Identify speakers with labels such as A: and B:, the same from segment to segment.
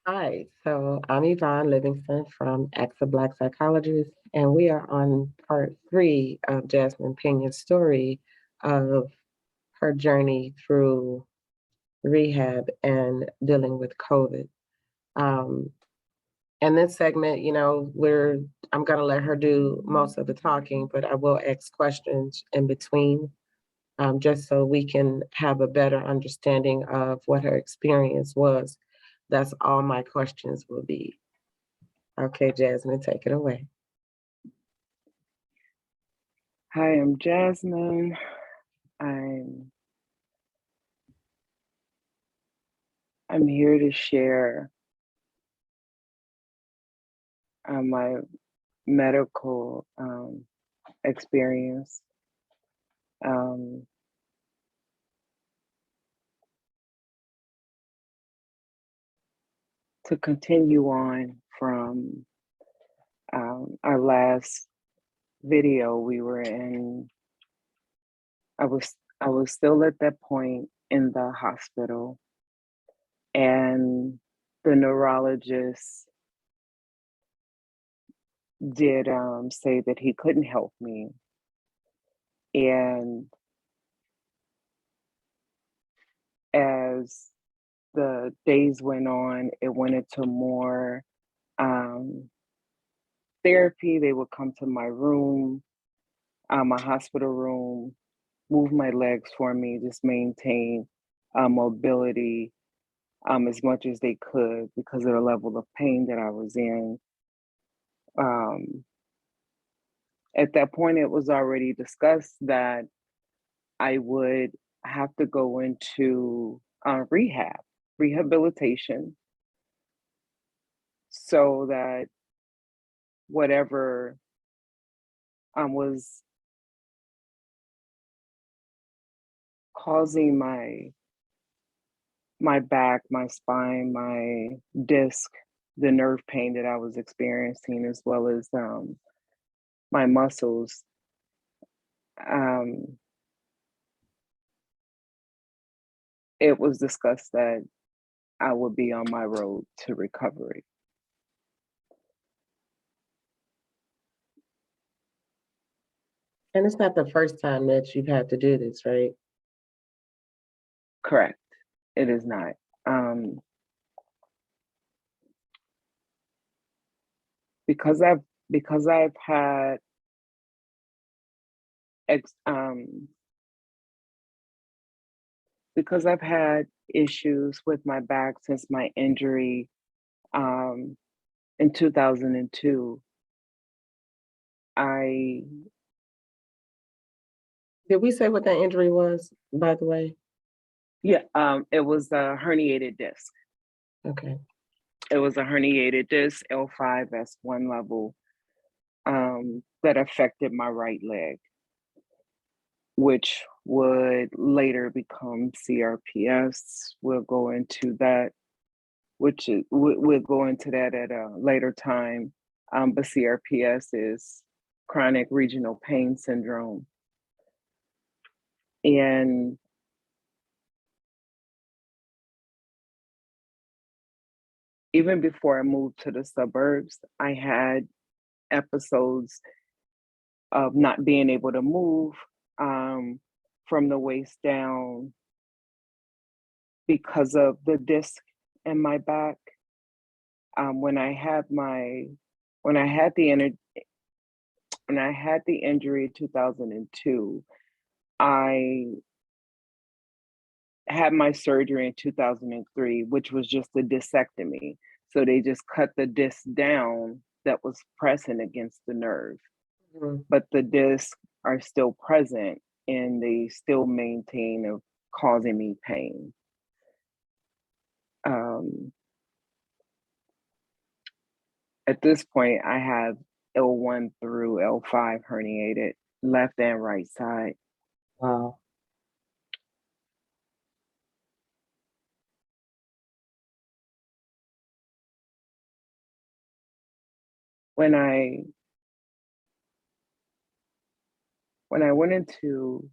A: Hi, so I'm Yvonne Livingston from Axa Black Psychologist, and we are on part three of Jasmine Pena's story of her journey through rehab and dealing with COVID. Um, in this segment, I'm going to let her do most of the talking, but I will ask questions in between, just so we can have a better understanding of what her experience was. That's all my questions will be. Okay, Jasmine, take it away.
B: Hi, I'm Jasmine. I'm I'm here to share my medical experience. Um, to continue on from our last video, we were in. I was still at that point in the hospital, and the neurologist did say that he couldn't help me, and as the days went on, it went into more um, therapy. They would come to my room, my hospital room, move my legs for me, just maintain mobility as much as they could because of the level of pain that I was in. Um, at that point, it was already discussed that I would have to go into rehabilitation, so that whatever was causing my back, my spine, my disc, the nerve pain that I was experiencing, as well as my muscles. Um, it was discussed that I would be on my road to recovery.
A: And it's not the first time that you've had to do this, right?
B: Correct. It is not. Um, because I've had ex, because I've had issues with my back since my injury um, in 2002. I
A: Did we say what that injury was, by the way?
B: Yeah, it was a herniated disc.
A: Okay.
B: It was a herniated disc, L5S1 level, that affected my right leg, which would later become CRPS. We'll go into that, we'll go into that at a later time. But CRPS is chronic regional pain syndrome. And even before I moved to the suburbs, I had episodes of not being able to move um, from the waist down because of the disc in my back. When I had my when I had the when I had the injury in 2002, I had my surgery in 2003, which was just a discectomy. So they just cut the disc down that was pressing against the nerve,
A: Mhm.
B: but the discs are still present and they still maintain of causing me pain. Um, at this point, I have L1 through L5 herniated, left and right side.
A: Wow.
B: When I when I went into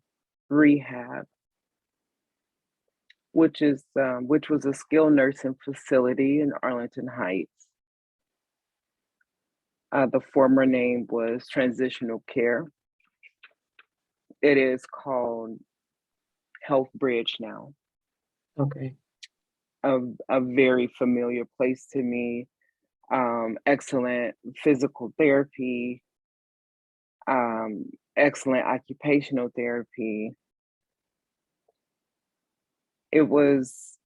B: rehab, which was a skilled nursing facility in Arlington Heights. The former name was Transitional Care. It is called Health Bridge now.
A: Okay.
B: A very familiar place to me. Excellent physical therapy, excellent occupational therapy. It was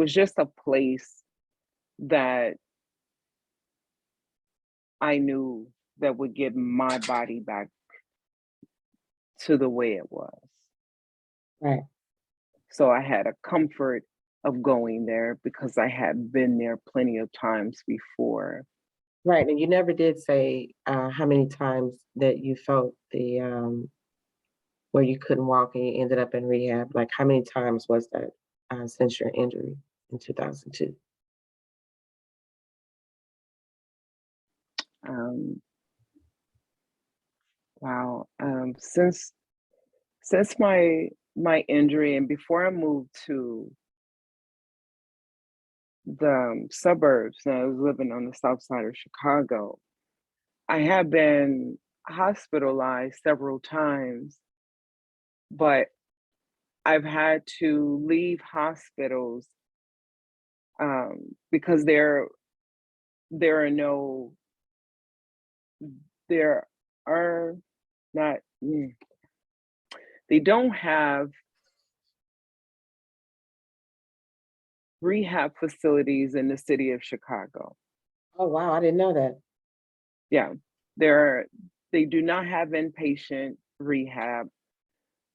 B: just a place that I knew that would get my body back to the way it was.
A: Right.
B: So I had a comfort of going there because I had been there plenty of times before.
A: Right. And you never did say how many times that you felt the where you couldn't walk and you ended up in rehab. Like how many times was that since your injury in 2002?
B: Um, wow. Since my injury and before I moved to the suburbs, and I was living on the south side of Chicago, I have been hospitalized several times, but I've had to leave hospitals because there are no there are not they don't have rehab facilities in the city of Chicago.
A: Oh wow, I didn't know that.
B: Yeah, there they do not have inpatient rehab.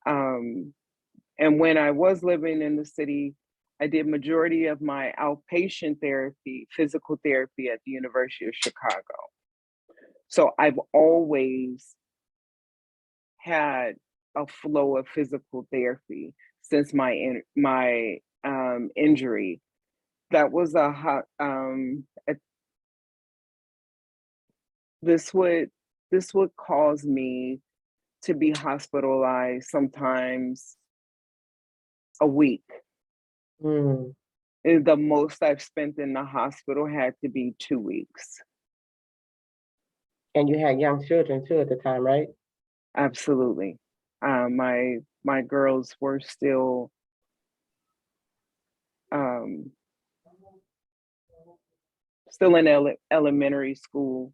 B: Um, and when I was living in the city, I did majority of my outpatient therapy, physical therapy at the University of Chicago. So I've always had a flow of physical therapy since my injury. That was a hot. This would this would cause me to be hospitalized sometimes a week.
A: Mm.
B: And the most I've spent in the hospital had to be 2 weeks.
A: And you had young children too at the time, right?
B: Absolutely. My girls were um, still in elementary school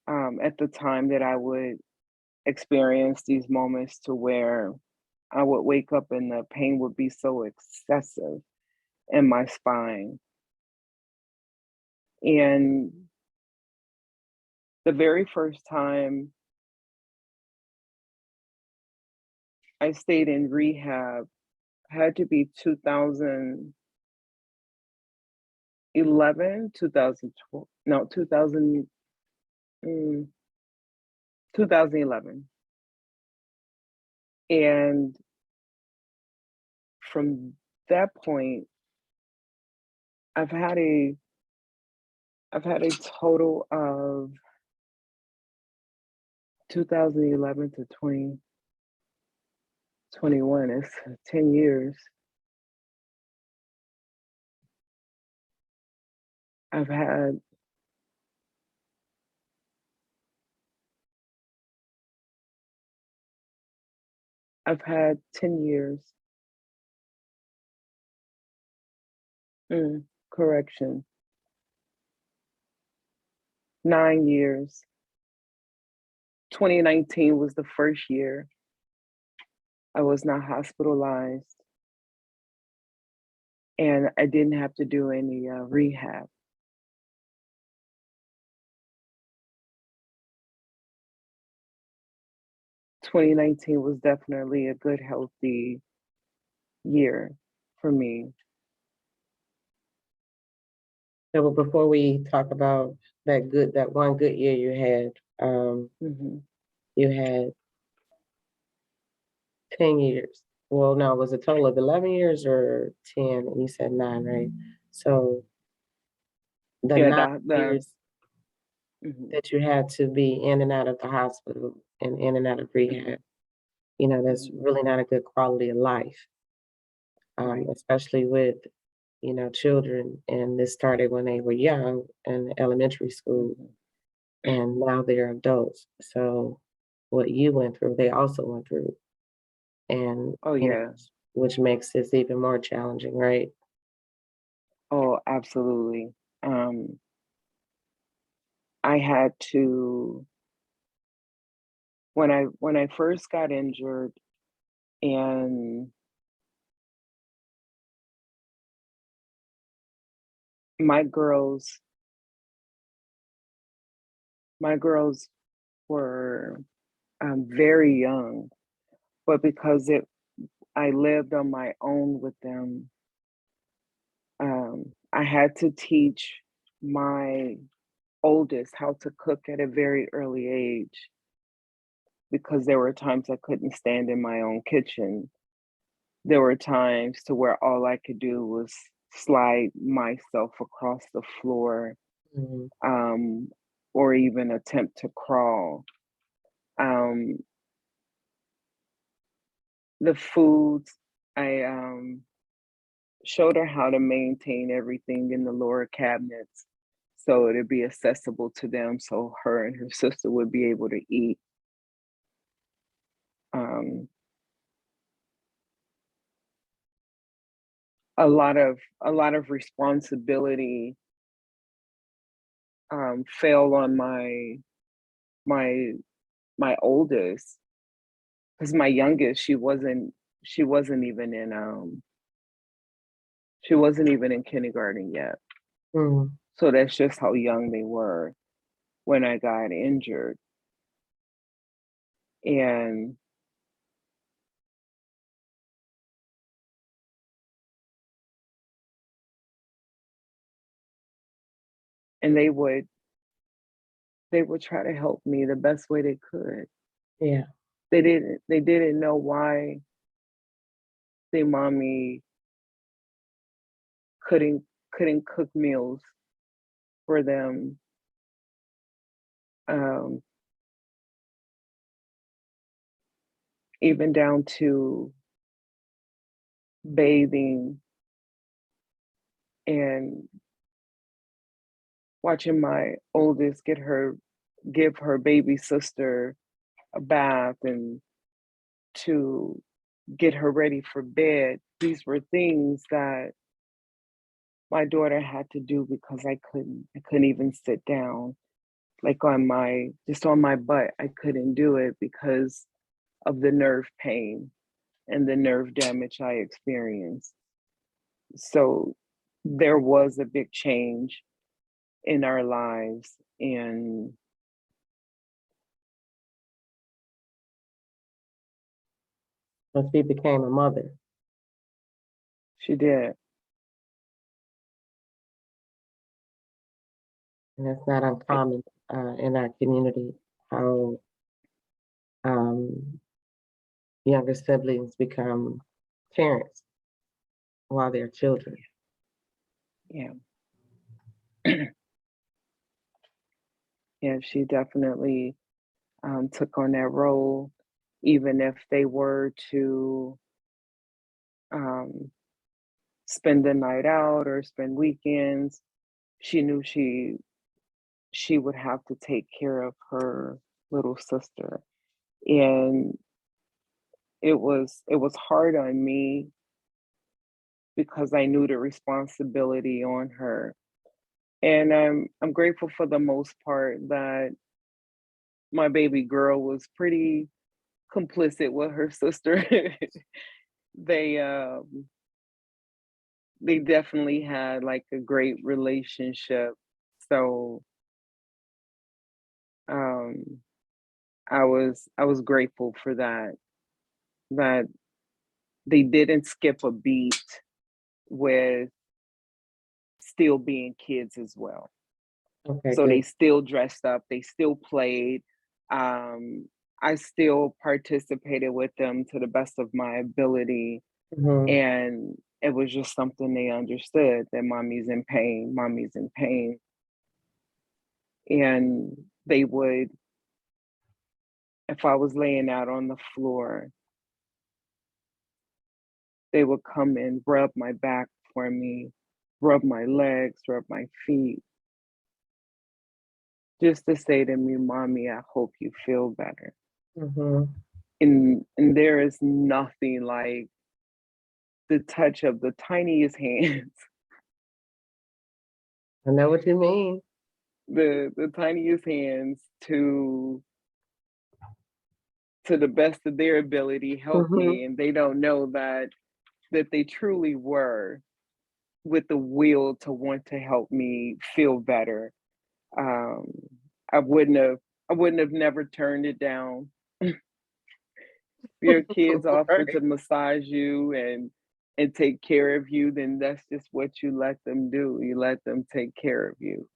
B: at the time that I would experience these moments to where I would wake up and the pain would be so excessive in my spine. And the very first time I stayed in rehab had to be 2011, 2012, no, 2011. And from that point, I've had a I've had a total of 2011 to 2021. It's 10 years. I've had I've had 10 years. Correction. 9 years. 2019 was the first year I was not hospitalized and I didn't have to do any rehab. 2019 was definitely a good, healthy year for me.
A: So but before we talk about that one good year you had,
B: hmm
A: you had 10 years. Well, no, it was a total of 11 years or 10, and you said nine, right? So the
B: Yeah,
A: nine
B: the
A: years
B: mhm,
A: that you had to be in and out of the hospital and in and out of
B: mhm,
A: rehab, that's
B: mhm.
A: really not a good quality of life.
B: Right.
A: especially with, children. And this started when they were young in elementary school,
B: Mhm.
A: and now they're adults. So what you went through, they also went through, and
B: Oh, yeah.
A: which makes this even more challenging, right?
B: Oh, absolutely. Um, I had to when I first got injured and my girls my girls were very young, but because it I lived on my own with them, I had to teach my oldest how to cook at a very early age because there were times I couldn't stand in my own kitchen. There were times to where all I could do was slide myself across the floor,
A: Mhm.
B: um, or even attempt to crawl. Um, the foods, I showed her how to maintain everything in the lower cabinets so it'd be accessible to them so her and her sister would be able to eat. Um, a lot of responsibility fell on my my oldest because my youngest she wasn't even in she wasn't even in kindergarten yet.
A: Mhm.
B: So that's just how young they were when I got injured. And and they would try to help me the best way they could.
A: Yeah.
B: They didn't know why their mommy couldn't couldn't cook meals for them. Um, even down to bathing and watching my oldest give her baby sister a bath and to get her ready for bed. These were things that my daughter had to do because I couldn't even sit down like on my butt. I couldn't do it because of the nerve pain and the nerve damage I experienced. So there was a big change in our lives, and
A: So she became a mother,
B: she did.
A: and that's not
B: It,
A: uncommon in our community. How um, younger siblings become parents while they're children.
B: yeah, yeah, she definitely took on that role, even if they were to um, spend the night out or spend weekends. She knew she would have to take care of her little sister, and it was hard on me because I knew the responsibility on her. And I'm grateful for the most part that my baby girl was pretty complicit with her sister. they they definitely had like a great relationship. So um I was grateful for that, that they didn't skip a beat with still being kids as well.
A: Okay,
B: So they
A: good.
B: still dressed up, they still played. Um, I still participated with them to the best of my ability.
A: Hmm.
B: And it was just something they understood that mommy's in pain, mommy's in pain. And they would, if I was laying out on the floor, They would come and rub my back for me, rub my legs, rub my feet, just to say to me, "Mommy, I hope you feel better."
A: Mhm.
B: And there is nothing like the touch of the tiniest hands,
A: I know what you mean.
B: the tiniest hands to the best of their ability help
A: Mhm.
B: me, and they don't know that they truly were with the will to want to help me feel better. Um, I wouldn't have I wouldn't have never turned it down. Your kids offer to
A: Right.
B: massage you and take care of you, then that's just what you let them do. You let them take care of you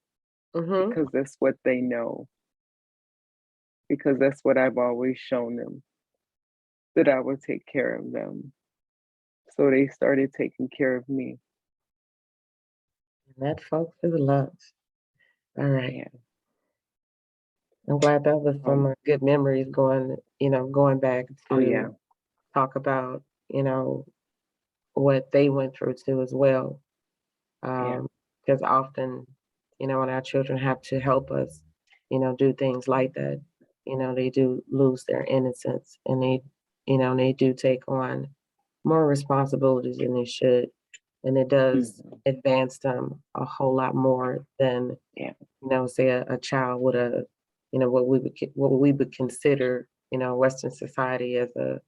A: Mhm.
B: because that's what they know, because that's what I've always shown them, that I would take care of them. So they started taking care of me.
A: And that, folks, is love. All right.
B: Yeah.
A: I'm glad that was some
B: Um,
A: good memories going back
B: oh yeah.
A: to talk about, what they went through too as well.
B: Yeah.
A: Because often, when our children have to help us, do things like that, they do lose their innocence and they do take on more responsibilities than they should. And it does
B: Hmm.
A: advance them a whole lot more than,
B: Yeah.
A: say a child would have, what we would consider, Western society as a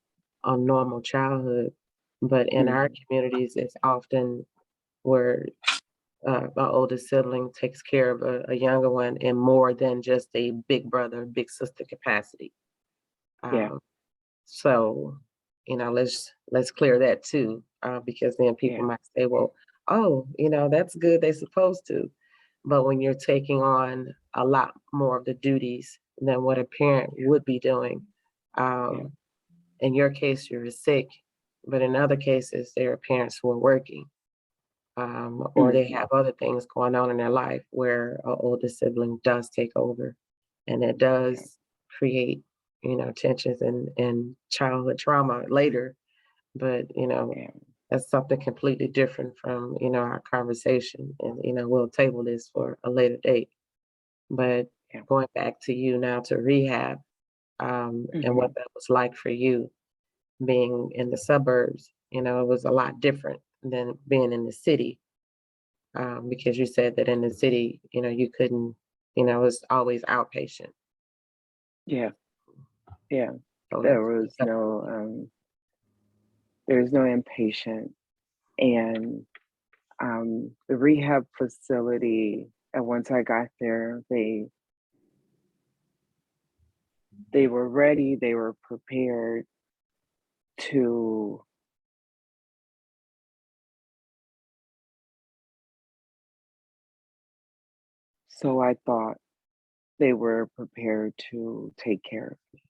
A: normal childhood. But in our
B: Hmm.
A: communities, it's often where my oldest sibling takes care of a younger one in more than just a big brother, big sister capacity.
B: Yeah.
A: Um, so, let's clear that too, because then people
B: Yeah.
A: might say, "Well, oh, that's good. They're supposed to," but when you're taking on a lot more of the duties than what a parent would be doing,
B: Yeah.
A: um, in your case, you're sick, but in other cases, there are parents who are working, or they
B: Hmm.
A: have other things going on in their life where an older sibling does take over, and it
B: Yeah.
A: does create, tensions and childhood trauma later. But
B: Yeah.
A: that's something completely different from our conversation, and we'll table this for a later date. But
B: Yeah.
A: going back to you now to rehab, and what
B: Hmm.
A: that was like for you being in the suburbs, it was a lot different than being in the city, because you said that in the city, you couldn't, it was always outpatient.
B: Yeah. Yeah.
A: So
B: There
A: that's
B: was no inpatient, and the rehab facility. And once I got there, they were ready. They were prepared to. So I thought they were prepared to take care of me.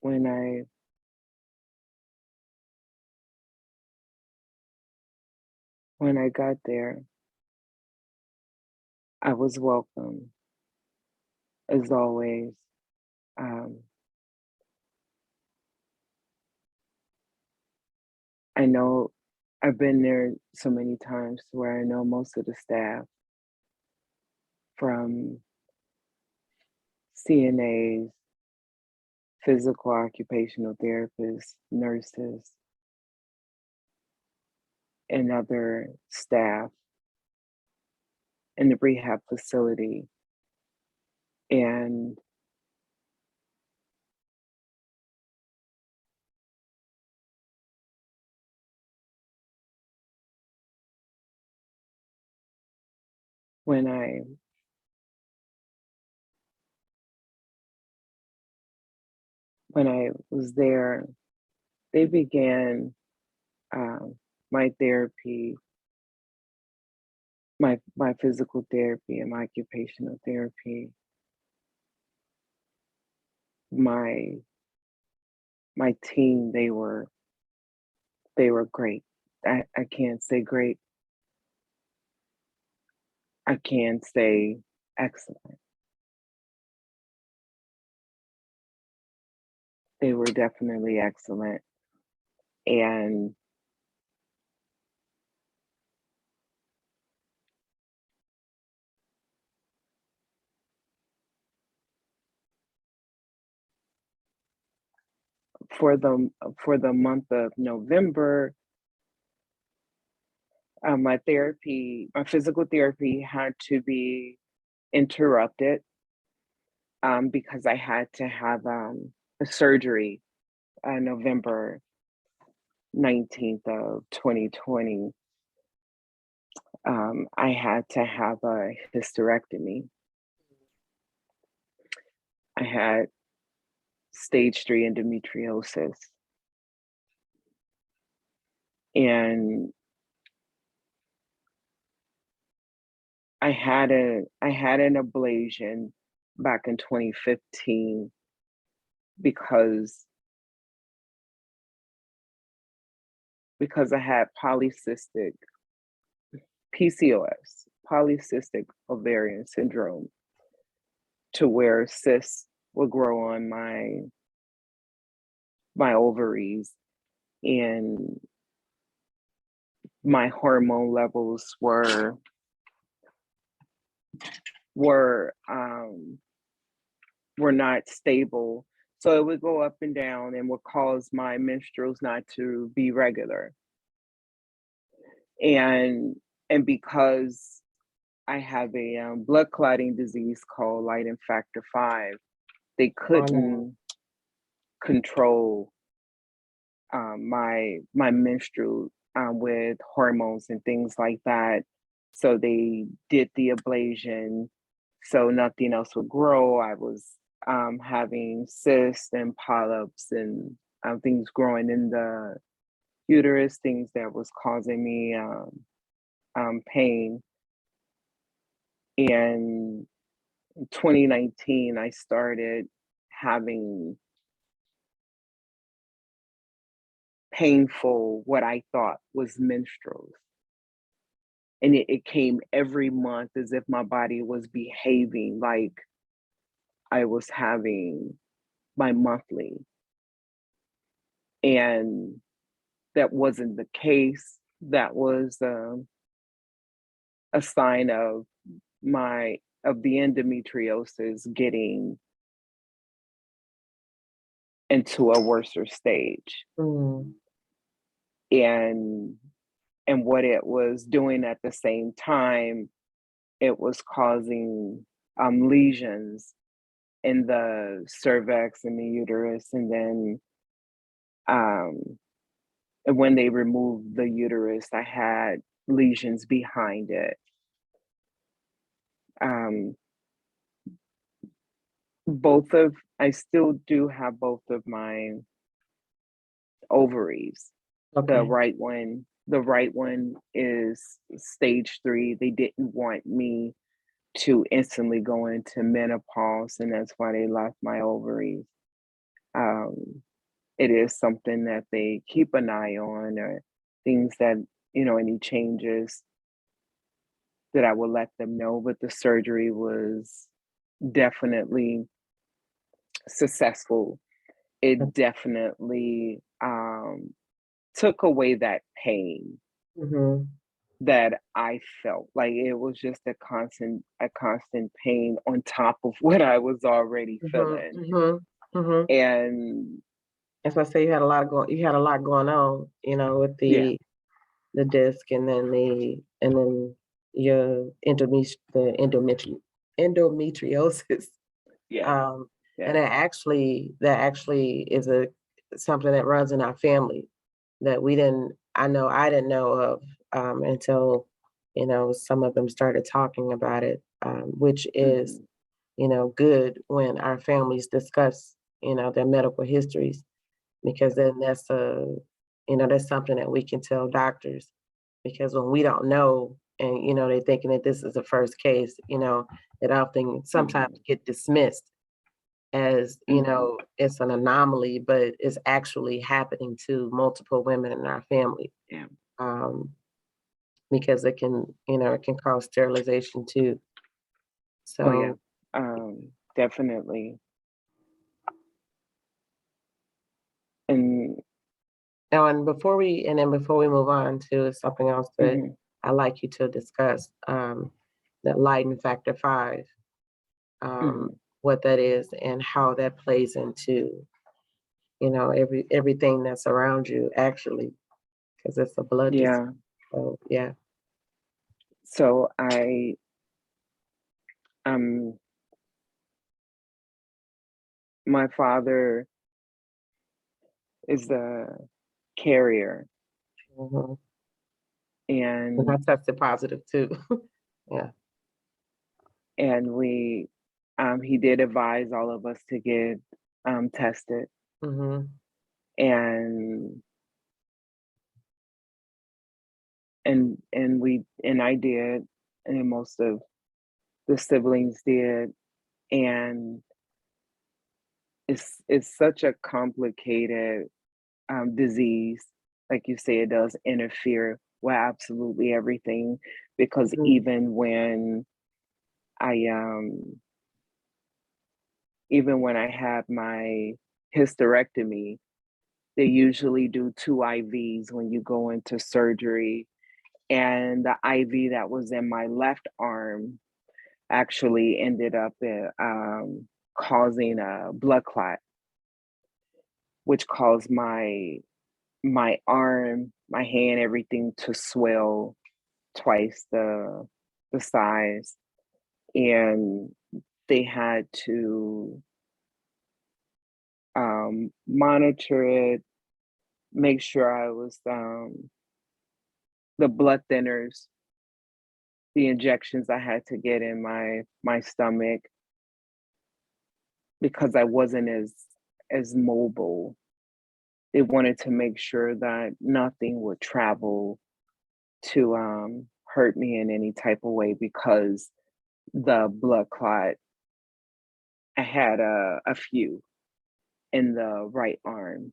B: When I got there, I was welcome as always. Um, I know I've been there so many times where I know most of the staff, from CNAs, physical occupational therapists, nurses, and other staff in the rehab facility. And when I was there, they began um, my therapy, my physical therapy and my occupational therapy. My my team, they were great. I can't say great. I can say excellent. They were definitely excellent. And for the month of November, my physical therapy had to be interrupted because I had to have a surgery November 19th of 2020. I had to have a hysterectomy. I had stage 3 endometriosis. And I had an ablation back in 2015 because I had polycystic PCOS, polycystic ovarian syndrome, to where cysts would grow on my ovaries, and my hormone levels were not stable. So it would go up and down and would cause my menstruals not to be regular. And because I have a blood clotting disease called Leiden factor 5, they
A: Oh no.
B: couldn't control my menstrual with hormones and things like that. So they did the ablation so nothing else would grow. I was having cysts and polyps and things growing in the uterus, things that was causing me pain. And in 2019, I started having painful, what I thought was menstruals. And it came every month as if my body was behaving like I was having my monthly. And that wasn't the case. That was a sign of the endometriosis getting into a worser stage.
A: Mm.
B: And what it was doing at the same time, it was causing lesions in the cervix and the uterus, and then and when they removed the uterus, I had lesions behind it. Um, I still do have both of my ovaries.
A: Okay.
B: The right one is stage 3. They didn't want me to instantly go into menopause, and that's why they left my ovaries. It is something that they keep an eye on, or things that, any changes that I will let them know. But the surgery was definitely successful. It definitely took away that pain
A: Mm-hmm.
B: that I felt. Like it was just a constant pain on top of what I was already
A: Mm-hmm.
B: feeling.
A: Mm-hmm. Mm-hmm.
B: And
A: As I say, you had a lot going on, with
B: yeah,
A: the disc, and then your endometriosis.
B: yeah,
A: Um, and
B: yeah.
A: that actually is something that runs in our family that I didn't know of until, some of them started talking about it, which is,
B: Hmm.
A: good when our families discuss, their medical histories, because then that's something that we can tell doctors, because when we don't know and, they're thinking that this is the first case, it often sometimes
B: Hmm.
A: get dismissed as,
B: Hmm.
A: it's an anomaly, but it's actually happening to multiple women in our family.
B: Yeah.
A: Um, because it can cause sterilization too.
B: Oh yeah,
A: So,
B: definitely. And
A: and before we move on to something else that
B: mhm,
A: I like you to discuss, that Leiden Factor 5,
B: mhm,
A: what that is and how that plays into, everything that's around you actually, because it's a blood disease.
B: yeah.
A: So, yeah.
B: So um, my father is the carrier,
A: Mhm. And I
B: and
A: tested positive too. Yeah.
B: we he did advise all of us to get tested,
A: Hmm.
B: and and I did, and most of the siblings did, and it's such a complicated disease. Like you say, it does interfere with absolutely everything, because
A: Hmm.
B: I um even when I had my hysterectomy, they usually do two IVs when you go into surgery. And the IV that was in my left arm actually ended up causing a blood clot, which caused my arm, my hand, everything to swell twice the size. And they had to monitor it, make sure I was the blood thinners, the injections I had to get in my stomach, because I wasn't as mobile. They wanted to make sure that nothing would travel to hurt me in any type of way, because the blood clot, I had a few in the right arm,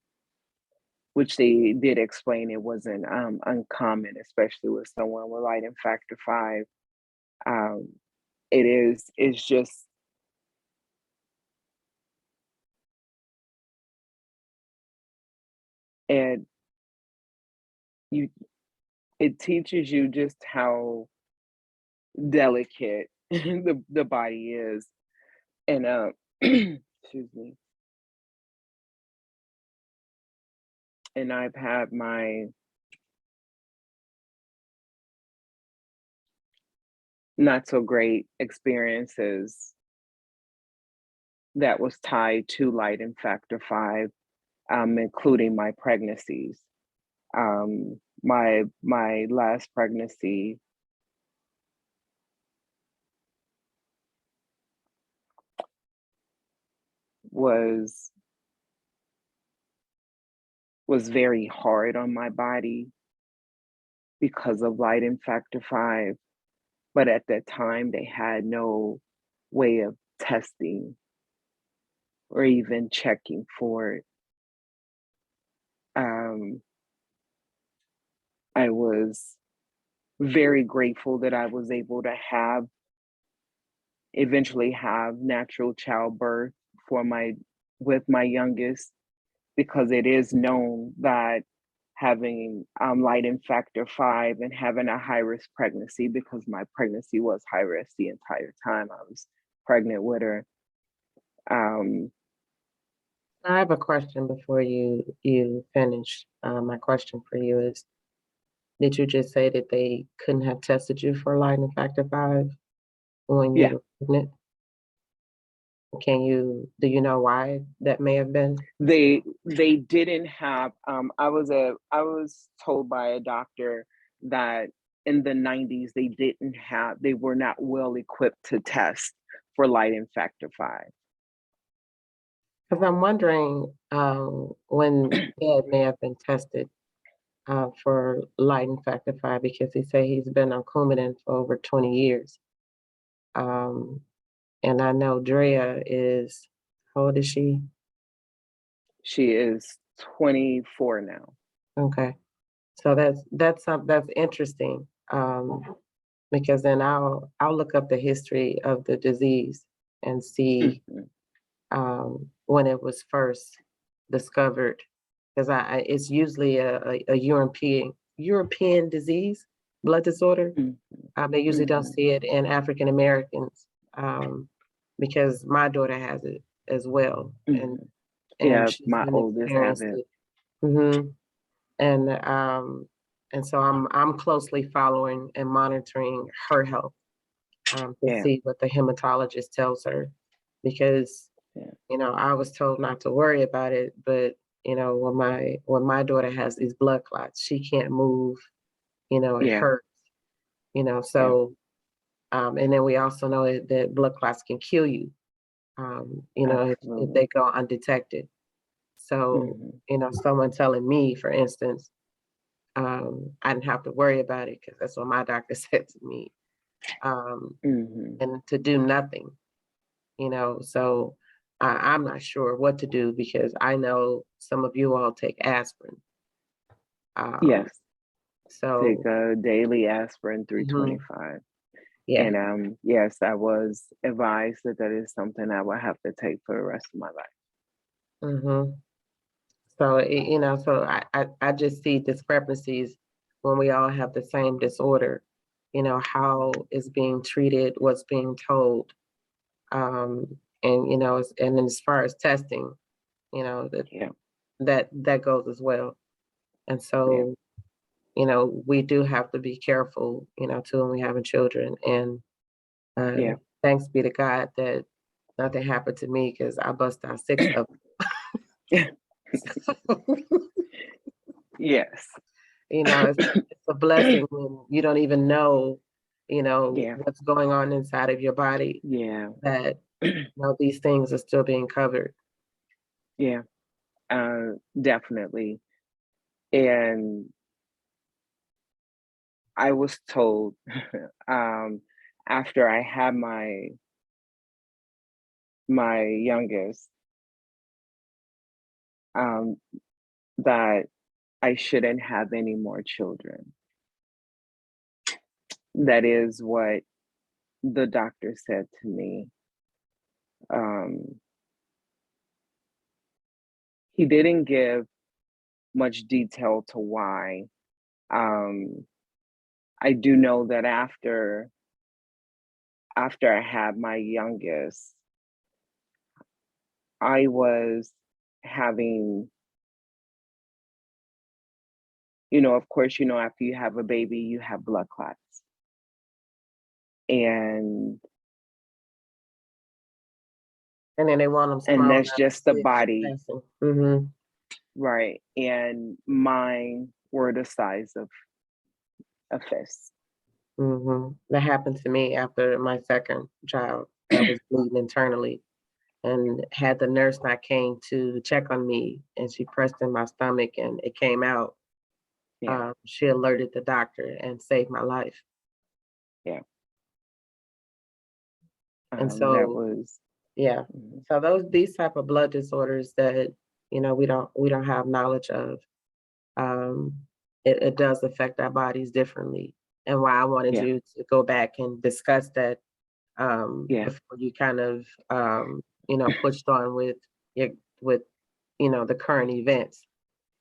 B: which they did explain it wasn't uncommon, especially with someone with light and factor five. Um, it's just it you it teaches you just how delicate the body is. And excuse me. And I've had my not so great experiences that was tied to light and factor five, including my pregnancies. My last pregnancy was was very hard on my body because of light and factor five. But at that time, they had no way of testing or even checking for it. Um, I was very grateful that I was able to eventually have natural childbirth for my with my youngest, because it is known that having light in factor five and having a high risk pregnancy, because my pregnancy was high risk the entire time I was pregnant with her. Um,
A: I have a question before you finish. My question for you is: did you just say that they couldn't have tested you for Leiden Factor 5 when you
B: yeah,
A: were pregnant? Do you know why that may have been?
B: they didn't have. I was told by a doctor that in the 90s they were not well equipped to test for light in factor five.
A: Because I'm wondering when Dad may have been tested for Leiden Factor 5 because he said he's been on Coumadin for over 20 years. Um, and I know Drea is, how old is she?
B: She is 24 now.
A: Okay. So that's interesting. because then I'll look up the history of the disease and see
B: Mhm.
A: when it was first discovered, because it's usually a European disease, blood disorder.
B: Mhm.
A: They usually don't
B: Mhm.
A: see it in African Americans, because my daughter has it as well,
B: Mhm.
A: and
B: Yeah,
A: she's
B: my
A: been
B: oldest have
A: experienced
B: it.
A: it. hmm And so I'm closely following and monitoring her health, to
B: Yeah.
A: see what the hematologist tells her, because
B: Yeah.
A: I was told not to worry about it, but when my daughter has these blood clots, she can't move. It
B: Yeah.
A: hurts.
B: Yeah.
A: So and then we also know that blood clots can kill you. If
B: Absolutely.
A: they go undetected. So
B: Mhm.
A: someone telling me, for instance, I didn't have to worry about it because that's what my doctor said to me, um,
B: Mhm.
A: and to do nothing. So I'm not sure what to do because I know some of you all take aspirin. Um,
B: Yes. Take
A: so
B: a daily aspirin
A: mhm,
B: 325.
A: yeah.
B: And yes, I was advised that that is something I will have to take for the rest of my life.
A: hmm So so I just see discrepancies when we all have the same disorder. How it's being treated, what's being told, and and then as far as testing, that
B: Yeah.
A: that goes as well. And
B: Yeah.
A: so we do have to be careful, too, when we having children. And
B: Yeah.
A: thanks be to God that nothing happened to me because I bust out six of them.
B: Yes.
A: It's a blessing when you don't even know,
B: Yeah.
A: what's going on inside of your body,
B: Yeah.
A: that these things are still being covered.
B: Yeah. Definitely. And I was told um, after I had my youngest, um, that I shouldn't have any more children. That is what the doctor said to me. Um, he didn't give much detail to why. Um, I do know that after I had my youngest, I was having, of course, after you have a baby, you have blood clots. And
A: And then they want them
B: and
A: small
B: that's
A: enough to
B: just the
A: see it
B: body,
A: passing. Mm-hmm.
B: right? And mine were the size of a fist.
A: That happened to me after my second child. I was bleeding internally, and had the nurse not came to check on me, and she pressed in my stomach and it came out,
B: Yeah,
A: she alerted the doctor and saved my life.
B: yeah.
A: And
B: That
A: so,
B: was
A: yeah.
B: mhm,
A: So these type of blood disorders that, we don't have knowledge of, um, it does affect our bodies differently. And why I wanted
B: yeah,
A: you to go back and discuss that,
B: yeah,
A: before you kind of, pushed on your with, the current events,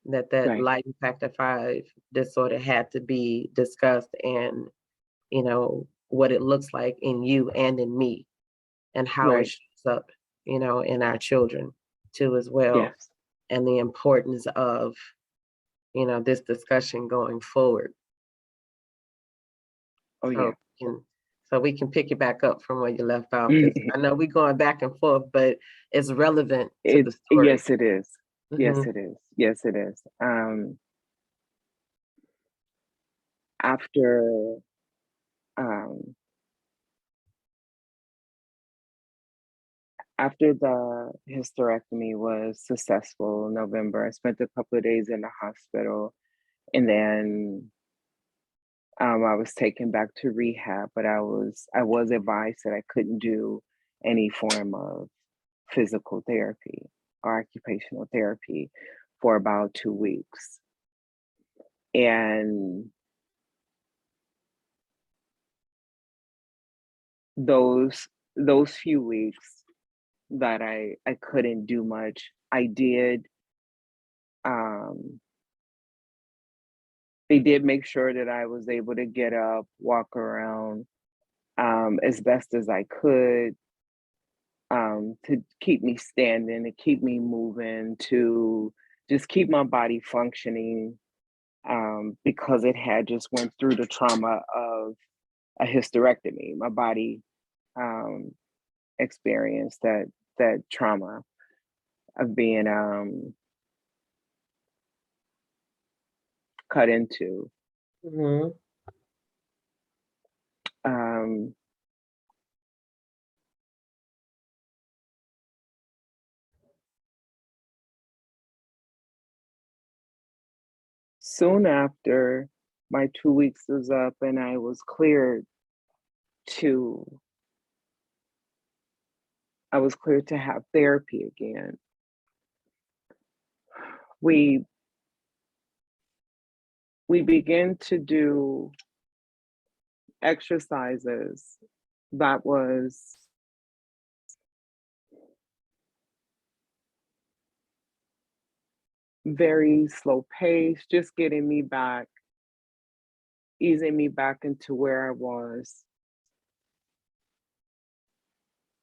A: that
B: right,
A: light factor 5 disorder had to be discussed, and, what it looks like in you and in me, and how it
B: right.
A: shows up, in our children too as well,
B: Yes.
A: and the importance of, this discussion going forward.
B: Oh
A: So
B: yeah.
A: we can so we can pick it back up from where you left off, because I know we're going back and forth, but it's relevant to the story.
B: Yes, it is. Yes,
A: Mhm.
B: it is. Yes, it is. After um, after the hysterectomy was successful in November, I spent a couple of days in the hospital, and then I was taken back to rehab. But I was advised that I couldn't do any form of physical therapy or occupational therapy for about 2 weeks, and those those few weeks that I couldn't do much, I did. Um, they did make sure that I was able to get up, walk around, as best as I could, to keep me standing, to keep me moving, to just keep my body functioning, because it had just went through the trauma of a hysterectomy. My body um, experienced that trauma of being cut into.
A: Hmm.
B: Um, Soon after my 2 weeks was up and I was cleared to I was cleared to have therapy again. We we began to do exercises that was very slow pace, just getting me back, easing me back into where I was.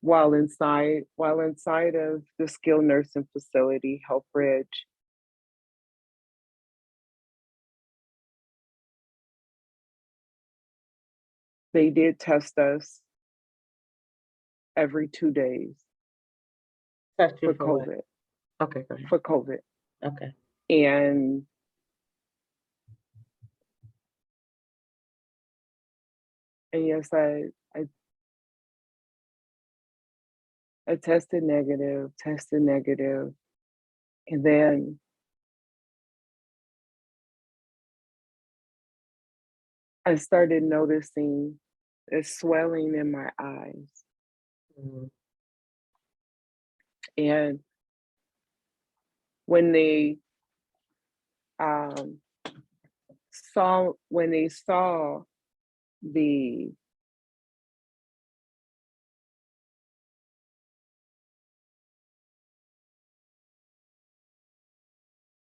B: While inside of the skilled nursing facility, Health Bridge, they did test us every 2 days
A: Test you
B: for
A: for what?
B: COVID,
A: Okay, go ahead.
B: for COVID.
A: Okay.
B: And and yes, I tested negative, and then I started noticing a swelling in my eyes.
A: Mhm.
B: And when they um, saw the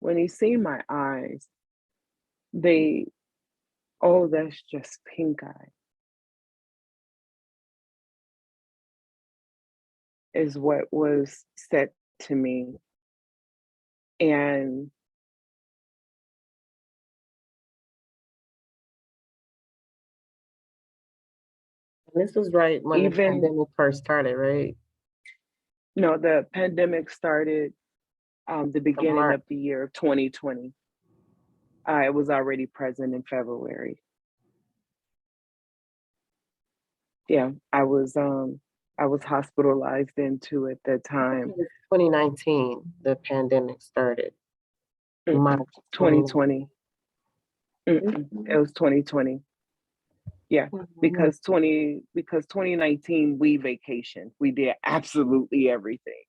B: when they see my eyes, they, oh, that's just pink eye, is what was said to me. And
A: And this was right when the
B: even
A: pandemic first started, right?
B: no, the pandemic started the
A: From
B: beginning
A: March.
B: of the year of 2020. It was already present in February. Yeah, I was hospitalized into at that
A: I thought
B: time.
A: it was 2019, the pandemic started. March
B: Mm-mm, 2020.
A: 2019.
B: Mm-mm, it was 2020. Yeah,
A: Mhm.
B: because 2019 we vacationed. We did absolutely everything.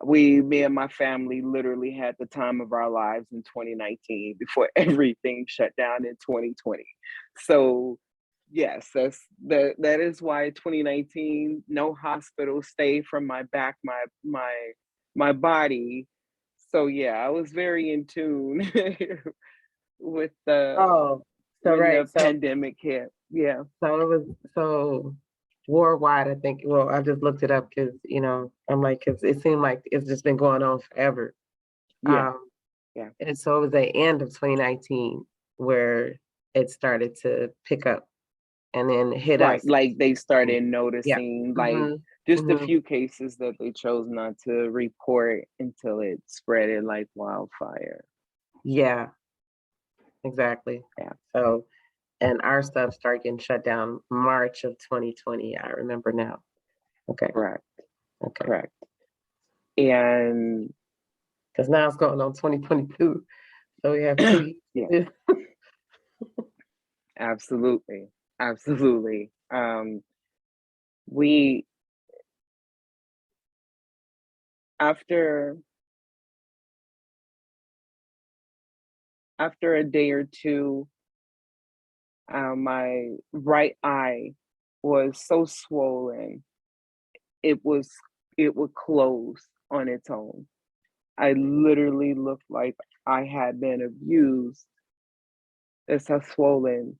B: Me and my family literally had the time of our lives in 2019 before everything shut down in 2020. So yes, that is why 2019, no hospital stay from my back, my body. So yeah, I was very in tune with the
A: Oh, so
B: when
A: right.
B: the
A: So
B: pandemic hit. Yeah,
A: so it was so worldwide, I think. Well, I just looked it up because, I'm like, because it seemed like it's just been going on forever.
B: yeah,
A: Um,
B: yeah.
A: and so it was the end of 2019 where it started to pick up and then hit
B: Right,
A: us.
B: like they started
A: Yeah.
B: noticing like
A: Hmm.
B: just a
A: Hmm.
B: few cases that they chose not to report until it spread it like wildfire.
A: Yeah, exactly.
B: Yeah,
A: So, and our stuff started getting shut down March of 2020. I remember now. Okay.
B: correct,
A: Okay.
B: correct. And
A: Because now it's going on 2022. So we have 2
B: yeah,
A: years.
B: absolutely, absolutely. We after after a day or two, my right eye was so swollen, it was it would close on its own. I literally looked like I had been abused. That's how swollen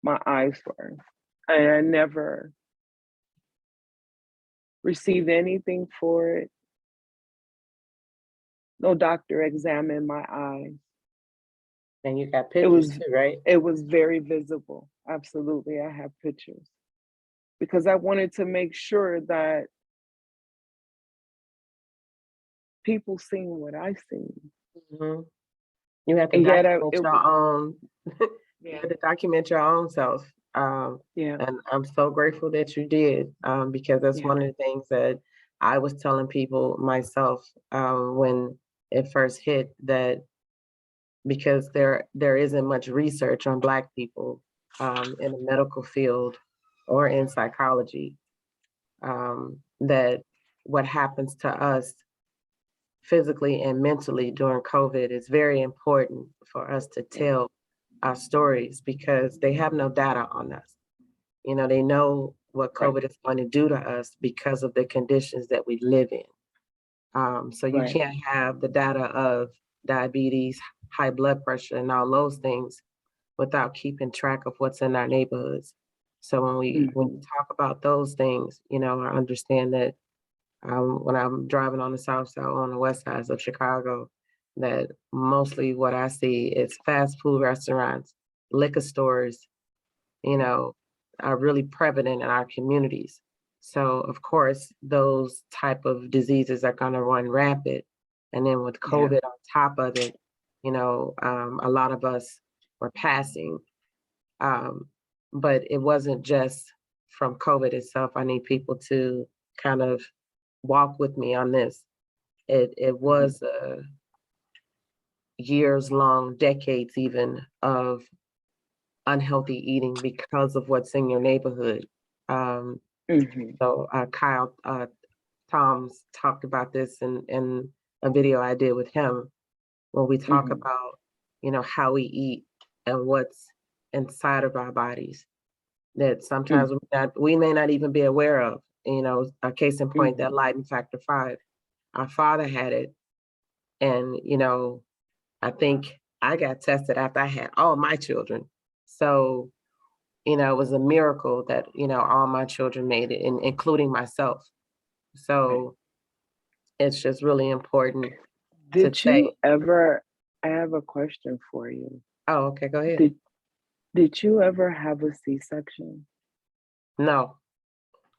B: my eyes were. And I never received anything for it. No doctor examined my eyes.
A: And you got
B: It
A: pictures
B: was
A: too, right?
B: it was very visible. Absolutely. I have pictures because I wanted to make sure that people seen what I seen.
A: Mhm. You have to
B: And yet
A: document
B: it
A: your
B: was,
A: own you
B: yeah,
A: have to document your own self.
B: yeah,
A: And I'm so grateful that you did, because that's
B: yeah,
A: one of the things that I was telling people myself, when it first hit, that because there isn't much research on Black people, in the medical field or in psychology, that what happens to us physically and mentally during COVID is very important for us to
B: yeah,
A: tell our stories because they have no data on us. You know, they know what
B: right,
A: COVID is going to do to us because of the conditions that we live in. So you
B: right.
A: can't have the data of diabetes, high blood pressure, and all those things without keeping track of what's in our neighborhoods. So when you
B: Hmm.
A: talk about those things, you know, I understand that, when I'm driving on the south side, on the west sides of Chicago, that mostly what I see is fast food restaurants, liquor stores, you
B: Yeah,
A: know, are really prevalent in our communities. So of course, those type of diseases are going to run rampant. And then with
B: yeah,
A: COVID on top of it, you know, a lot of us were passing. Um, but it wasn't just from COVID itself. I need people to kind of walk with me on this. It
B: hmm,
A: was years long, decades even of unhealthy eating because of what's in your neighborhood. Um,
B: hmm,
A: Kyle Toms talked about this in a video I did with him when we talk
B: hmm,
A: about, you know, how we eat and what's inside of our bodies that sometimes
B: hmm,
A: we may not even be aware of. You know, a case in point, that
B: hmm,
A: Leiden factor 5. Our father had it, and you know, I think I got tested after I had all my children. So, you know, it was a miracle that, you know, all my children made it, including myself.
B: right.
A: So it's just really important to
B: Did you
A: say,
B: ever, I have a question for you.
A: oh, okay, go ahead.
B: Did did you ever have a C-section?
A: No,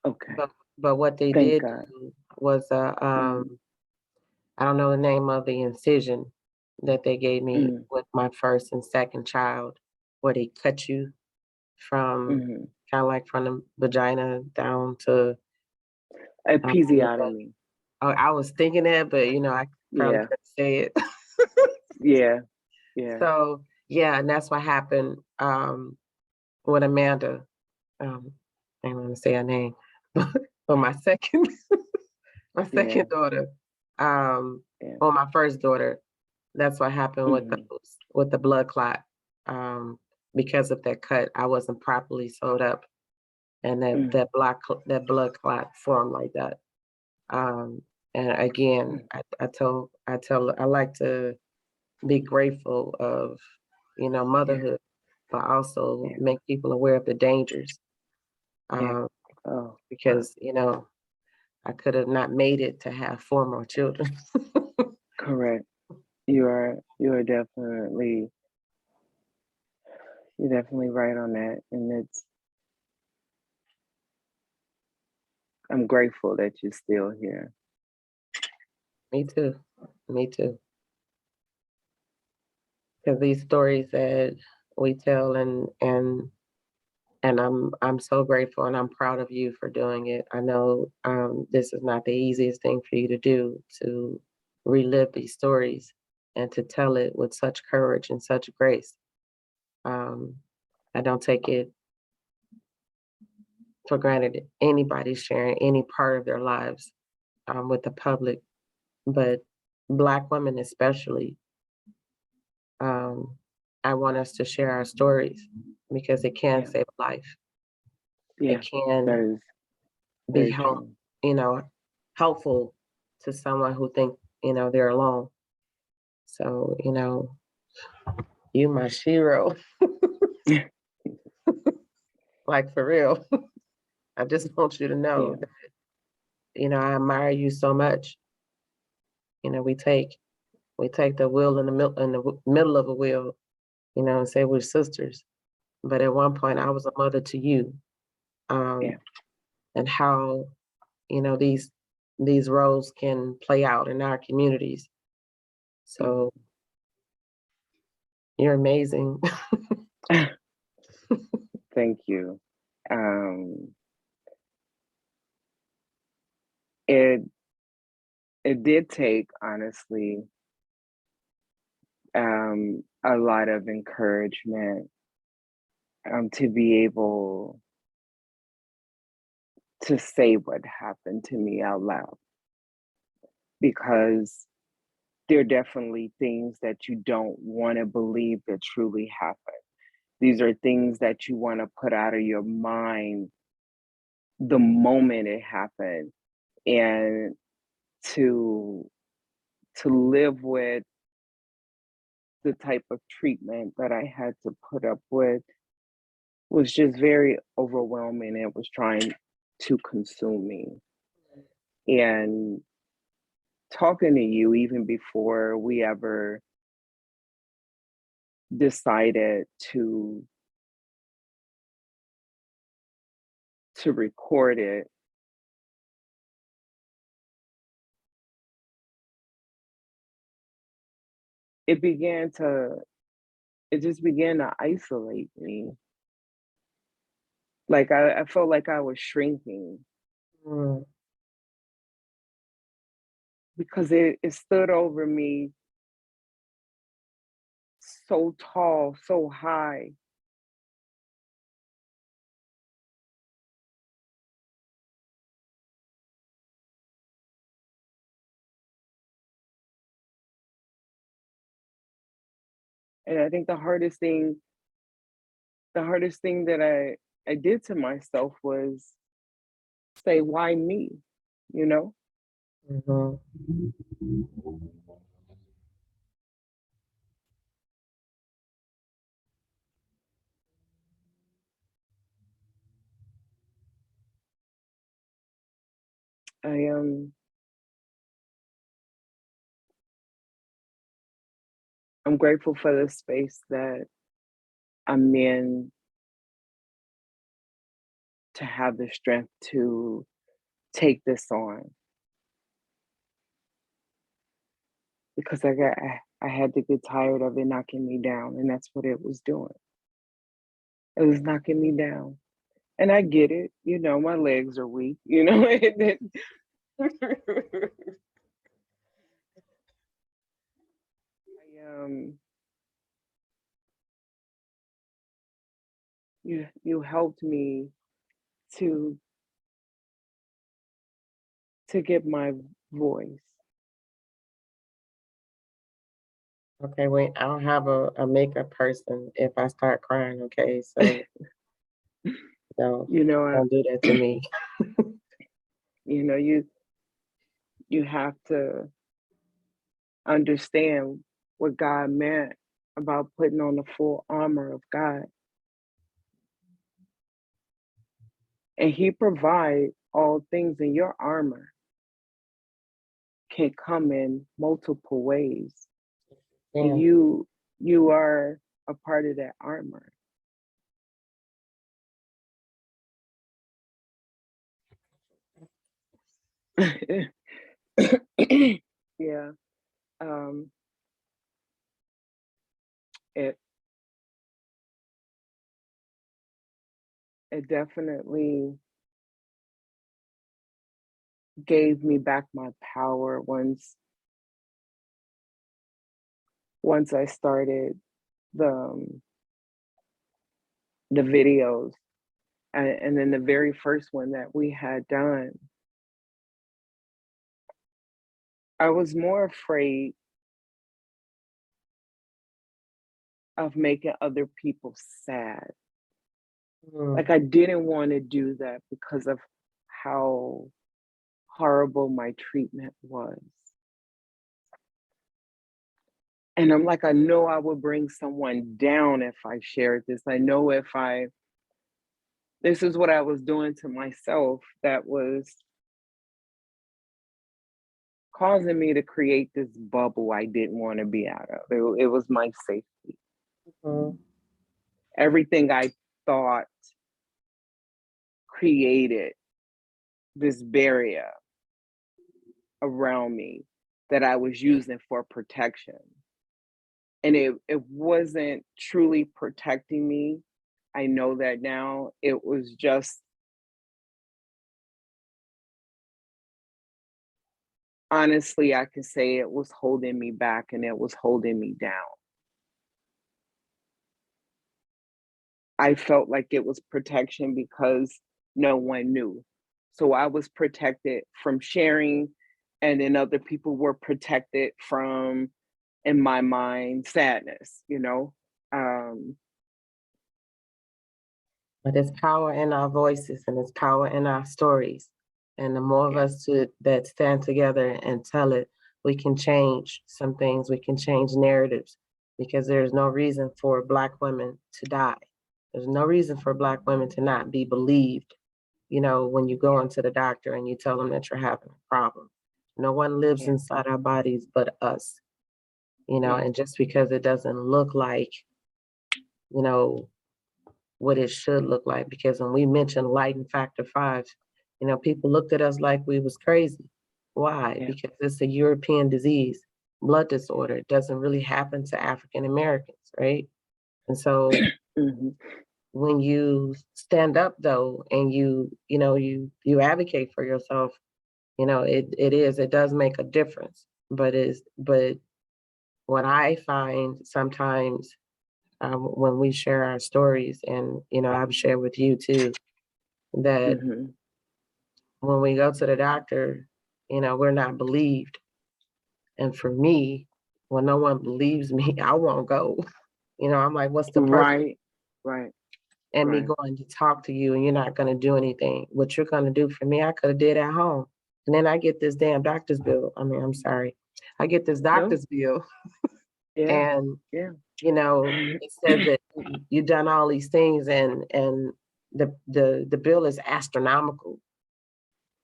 B: Okay,
A: but what they
B: thank
A: did
B: God.
A: do was,
B: Mm,
A: I don't know the name of the incision that they gave me
B: mm,
A: with my first and second child, where they cut you from
B: hmm.
A: kind of like from the vagina down to underneath that.
B: Episiotomy.
A: I was thinking that, but you know, I probably
B: Yeah,
A: couldn't say it.
B: yeah, yeah.
A: So yeah, and that's what happened, with Amanda. I don't want to say her name, but my second, my
B: Yeah,
A: second daughter, um,
B: yeah.
A: or my first daughter. That's what happened with
B: Mhm,
A: the blood clot. Um, because of that cut, I wasn't properly sewed up, and
B: mm,
A: that blood clot formed like that. And again,
B: mm.
A: I like to be grateful of, you know,
B: Yeah,
A: motherhood, but also
B: yeah,
A: make people aware of the dangers.
B: yeah.
A: Um,
B: Oh,
A: because, you know, I could have not made it to have 4 more children.
B: correct. You are definitely right on that. And I'm grateful that you're still here.
A: Me too. Me too. Because these stories that we tell, and I'm so grateful and I'm proud of you for doing it. I know, this is not the easiest thing for you to do, to relive these stories and to tell it with such courage and such grace. Um, I don't take it for granted anybody sharing any part of their lives, with the public, but Black women especially. Um, I want us to share our stories because it can
B: Yeah,
A: save a life. it
B: Yeah, that
A: can
B: is
A: be
B: very true.
A: you know, helpful to someone who think, they're alone. So, you my hero, like for real. I just want you to know
B: Yeah,
A: that, I admire you so much. We take the wheel in the middle of a wheel, and say we're sisters. But at one point, I was a mother to you,
B: yeah.
A: um, and how these roles can play out in our communities.
B: Mhm.
A: So you're amazing.
B: Thank you. Um, it it did take, honestly, a lot of encouragement, to be able to say what happened to me out loud, because there are definitely things that you don't want to believe that truly happened. These are things that you want to put out of your mind the moment it happened, and to live with the type of treatment that I had to put up with was just very overwhelming. It was trying to consume me. And talking to you, even before we ever decided to record it, it began to it just began to isolate me. Like I felt like I was shrinking,
A: Mm,
B: because it stood over me so tall, so high. And I think the hardest thing that I did to myself was say, why me? You know?
A: mhm.
B: I I'm grateful for the space that I'm in, to have the strength to take this on, because I had to get tired of it knocking me down, and that's what it was doing. It was knocking me down. And I get it, my legs are weak, I, you helped me to get my voice.
A: Okay, wait, I don't have a makeup person if I start crying, okay? So no,
B: You know,
A: don't do that to me.
B: you have to understand what God meant about putting on the full armor of God. And He provide all things, in your armor can come in multiple ways. And
A: Yeah.
B: you are a part of that armor. Yeah. Um, it it definitely gave me back my power once I started the the videos, and then the very first one that we had done. I was more afraid of making other people sad.
A: Mm,
B: Like I didn't want to do that because of how horrible my treatment was. And I'm like, I know I would bring someone down if I shared this. I know if I, this is what I was doing to myself that was causing me to create this bubble I didn't want to be out of. It was my safety.
A: mm.
B: Everything I thought created this barrier around me that I was using for protection. And it wasn't truly protecting me. I know that now. It was just, honestly, I can say it was holding me back and it was holding me down. I felt like it was protection because no one knew. So I was protected from sharing, and then other people were protected from, in my mind, sadness, you know? Um,
A: But there's power in our voices and there's power in our stories. And the more of
B: yeah,
A: us that stand together and tell it, we can change some things. We can change narratives because there's no reason for Black women to die. There's no reason for Black women to not be believed. When you go into the doctor and you tell them that you're having a problem. No one lives
B: yeah,
A: inside our bodies but us.
B: yeah,
A: And just because it doesn't look like, you know, what it should look like. Because when we mentioned light and factor five, people looked at us like we was crazy. Why?
B: yeah.
A: Because it's a European disease, blood disorder. It doesn't really happen to African Americans, right? And so
B: Mhm.
A: when you stand up though and you advocate for yourself, it does make a difference. But what I find sometimes when we share our stories, and I've shared with you too, that
B: Mhm.
A: when we go to the doctor, we're not believed. And for me, when no one believes me, I won't go. I'm like, what's the purpose?
B: Right, right,
A: And me
B: right.
A: going to talk to you and you're not going to do anything. What you're going to do for me, I could have did at home. And then I get this damn doctor's bill. I mean, I'm sorry. I get this
B: No,
A: doctor's bill
B: yeah,
A: and,
B: yeah,
A: it says that you've done all these things and the bill is astronomical.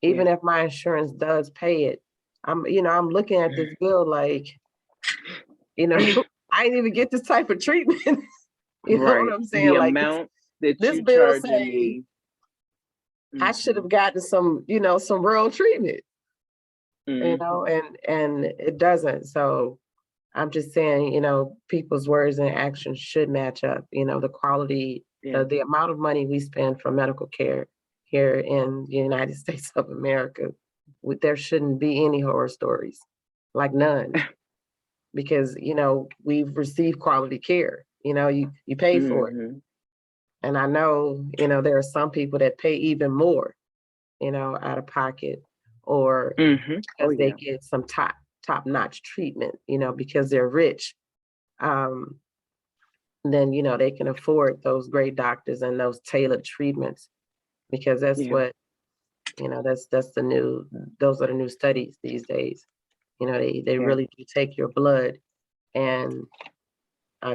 B: yeah.
A: Even if my insurance does pay it, I'm looking at this bill like, you know, I didn't even get this type of treatment. You know what
B: Right.
A: I'm saying?
B: The
A: Like this,
B: amount that
A: this
B: you
A: bill
B: charging
A: say
B: me.
A: I should
B: Mhm.
A: have gotten some real treatment,
B: Mhm.
A: and it doesn't. So I'm just saying, people's words and actions should match up. The quality,
B: Yeah.
A: the amount of money we spend for medical care here in the United States of America, there shouldn't be any horror stories, like none, because we've received quality care. You pay for it,
B: Mhm.
A: and I know there are some people that pay even more, out of pocket, or
B: Mhm. Oh
A: because they
B: yeah.
A: get some top notch treatment, because they're rich. Um, then they can afford those great doctors and those tailored treatments because that's
B: Yeah.
A: what that's the new those are the new studies these days. They
B: Yeah.
A: really do take your blood and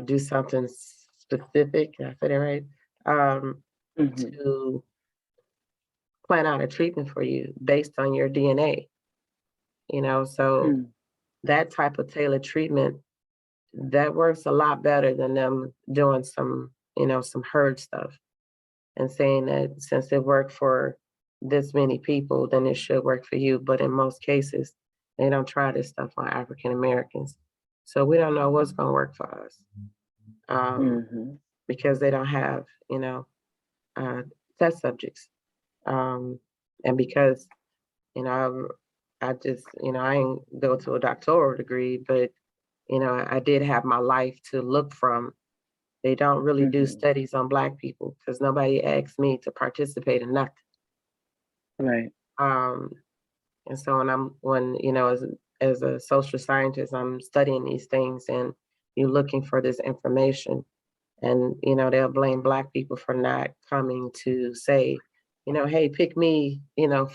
A: do something specific. Did I say that right? Um,
B: Mhm.
A: to plan out a treatment for you based on your DNA. So
B: Hmm.
A: that type of tailored treatment that works a lot better than them doing some herd stuff and saying that since it worked for this many people, then it should work for you. But in most cases, they don't try this stuff on African Americans. So we don't know what's going to work for us
B: Mhm.
A: because they don't have, uh, test subjects. Um, and because, I just, I ain't go to a doctoral degree, but, I did have my life to look from. They don't really do
B: Mhm.
A: studies on Black people because nobody asked me to participate in nothing.
B: Right.
A: Um, and so as a social scientist, I'm studying these things and you're looking for this information. And, they'll blame Black people for not coming to say, hey, pick me,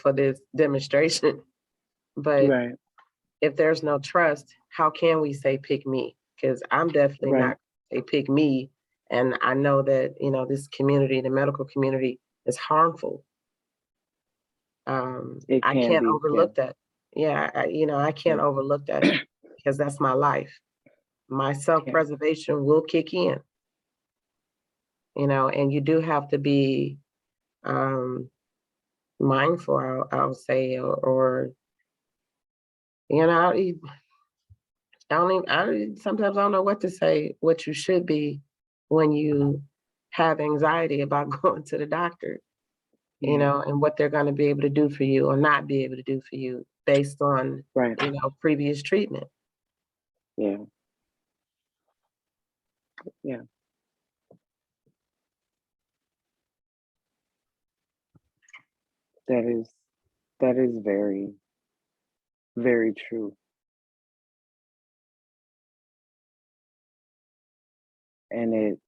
A: for this demonstration. But
B: Right.
A: if there's no trust, how can we say pick me? Because I'm definitely
B: Right.
A: not a pick me. And I know that, this community, the medical community, is harmful.
B: It
A: I
B: can
A: can't
B: be. Yeah.
A: overlook that. Yeah, I can't
B: Yeah.
A: overlook that because that's my life. My
B: Yeah.
A: self-preservation will kick in, and you do have to be um, mindful, I'll say, or I don't even, sometimes I don't know what to say, what you should be when you have anxiety about going to the doctor,
B: Yeah.
A: and what they're going to be able to do for you or not be able to do for you based on,
B: Right.
A: previous treatment.
B: Yeah. Yeah. That is very, very true. And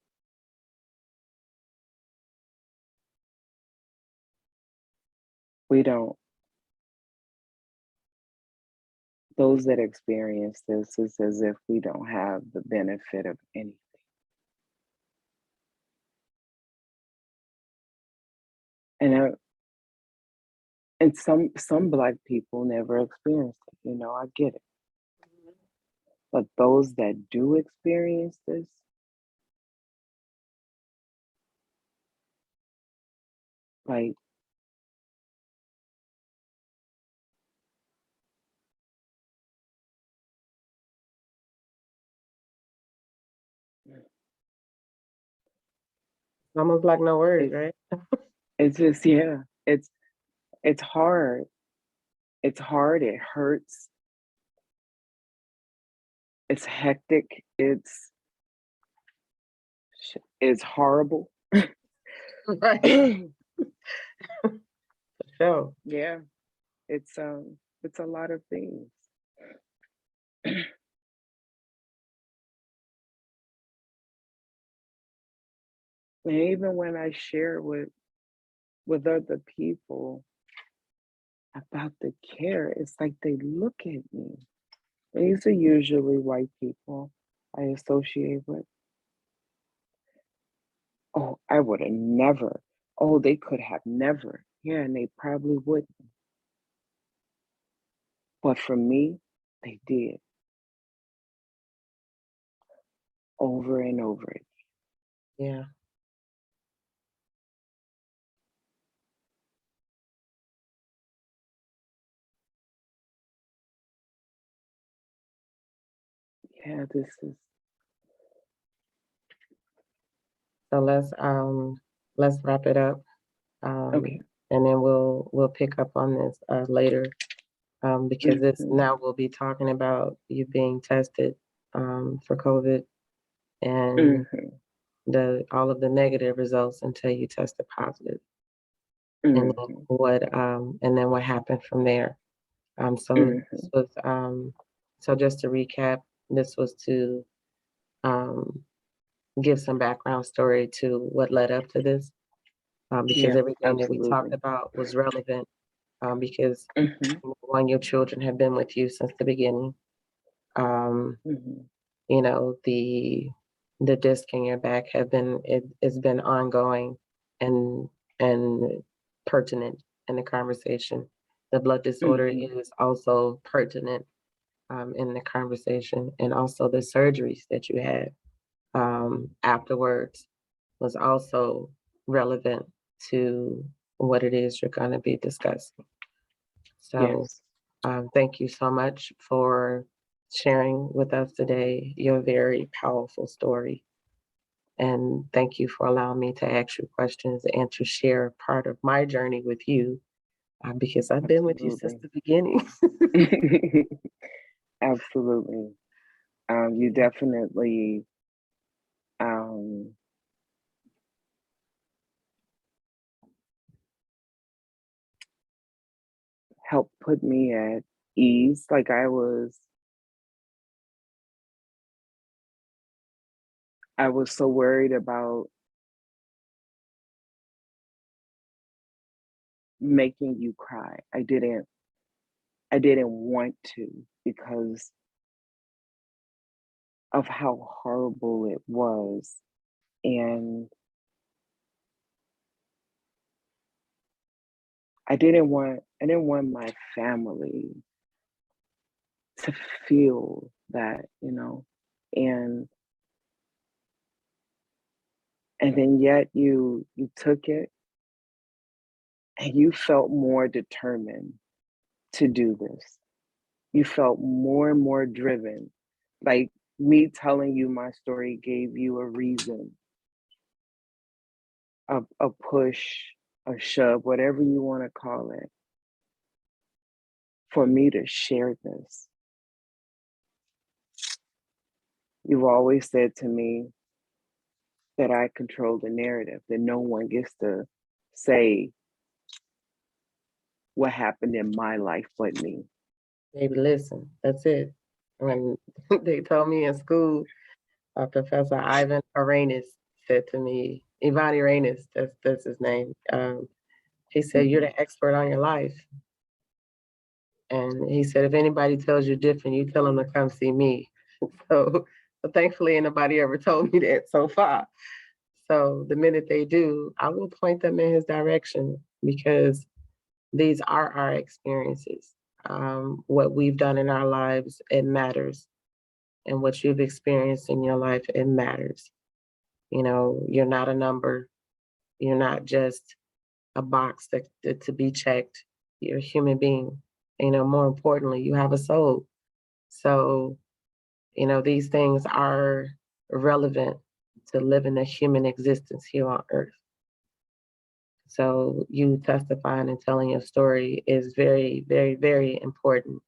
B: we don't, those that experience this, is as if we don't have the benefit of anything. And some Black people never experienced it. I get it. But those that do experience this, like,
A: Almost like no words,
B: it,
A: right?
B: it's just, yeah, it's hard. It's hard. It hurts. It's hectic. It's horrible.
A: Right.
B: Yeah,
A: So,
B: it's a lot of things. And even when I share with other people about the care, it's like they look at me. And these are usually white people I associate with. Oh, I would have never. Oh, they could have never. Yeah, and they probably wouldn't. But for me, they did over and over again.
A: yeah.
B: Yeah, this is
A: So let's wrap it up.
B: okay.
A: And then we'll pick up on this later, because this
B: Hmm.
A: now we'll be talking about you being tested for COVID and
B: Hmm.
A: the all of the negative results until you tested positive,
B: Hmm.
A: and then what happened from there. So this
B: Hmm.
A: was so just to recap, this was to um, give some background story to what led up to this, because
B: Yeah,
A: everything that we talked
B: absolutely.
A: about was relevant, because
B: Hmm.
A: one, your children have been with you since the beginning. Um,
B: Hmm.
A: the disc in your back it's been ongoing and and pertinent in the conversation. The blood disorder
B: Hmm.
A: is also pertinent in the conversation, and also the surgeries that you had afterwards was also relevant to what it is you're going to be discussing. So,
B: Yes,
A: thank you so much for sharing with us today your very powerful story. And thank you for allowing me to ask you questions and to share part of my journey with you, because I've been with you since
B: absolutely.
A: the beginning.
B: Absolutely. You definitely um, helped put me at ease. Like I was so worried about making you cry. I didn't want to because of how horrible it was. And I didn't want my family to feel that, and and then yet you took it and you felt more determined to do this. You felt more and more driven. Like me telling you my story gave you a reason, a push, a shove, whatever you want to call it, for me to share this. You've always said to me that I control the narrative, that no one gets to say what happened in my life but me.
A: Baby, listen, that's it. When they told me in school, Professor Ivan Arenas said to me, Ivan Arenas, that's his name. He said, "You're
B: Mhm.
A: the expert on your life." And he said, if anybody tells you different, you tell them to come see me. So, but thankfully, nobody ever told me that so far. So the minute they do, I will point them in his direction because these are our experiences. What we've done in our lives, it matters. And what you've experienced in your life, it matters. You're not a number. You're not just a box that to be checked. You're a human being. More importantly, you have a soul. So, these things are relevant to living a human existence here on earth. So you testifying and telling your story is very, very, very important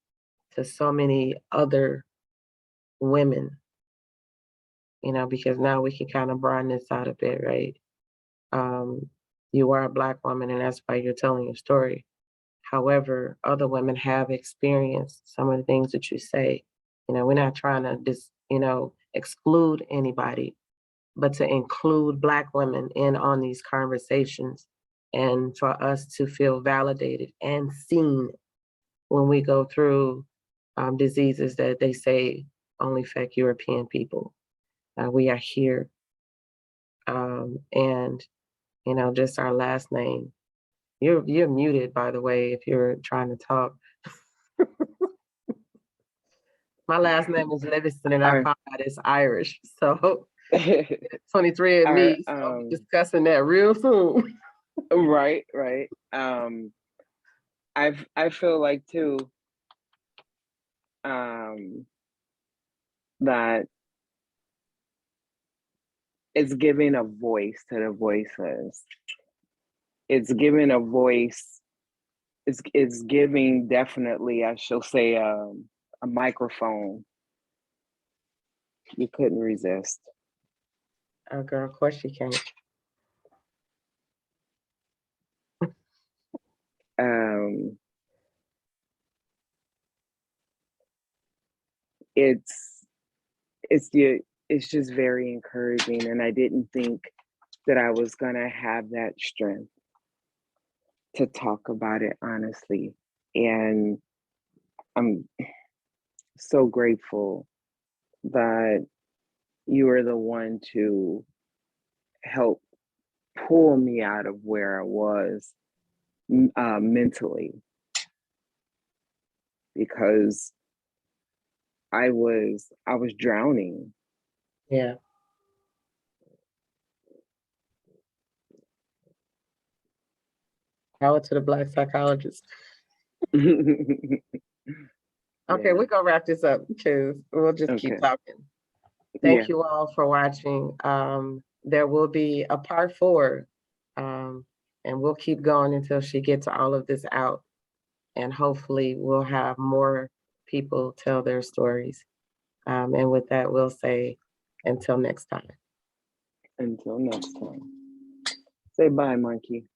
A: to so many other women, because now we can kind of broaden this out a bit, right? Um, you are a Black woman, and that's why you're telling your story. However, other women have experienced some of the things that you say. We're not trying to exclude anybody, but to include Black women in on these conversations and for us to feel validated and seen when we go through diseases that they say only affect European people. We are here. And, just our last name. You're muted, by the way, if you're trying to talk. My last name is Livingston, and I
B: Our
A: found out it's Irish. So 23 and
B: our
A: me. So we'll be discussing that real soon.
B: right, right. I feel like too, um that it's giving a voice to the voiceless. It's giving a voice. It's giving, definitely, I shall say, a microphone. You couldn't resist.
A: Oh, girl, of course you can't.
B: Um, it's it's just very encouraging, and I didn't think that I was gonna have that strength to talk about it honestly. And I'm so grateful that you were the one to help pull me out of where I was mentally, because I was drowning.
A: Yeah. Power to the Black psychologist. Okay,
B: Yeah.
A: we're gonna wrap this up because we'll just keep
B: Okay.
A: talking.
B: Yeah.
A: Thank you all for watching. There will be a part 4, um, and we'll keep going until she gets all of this out. And hopefully, we'll have more people tell their stories. And with that, we'll say until next time.
B: Until next time. Say bye, monkey.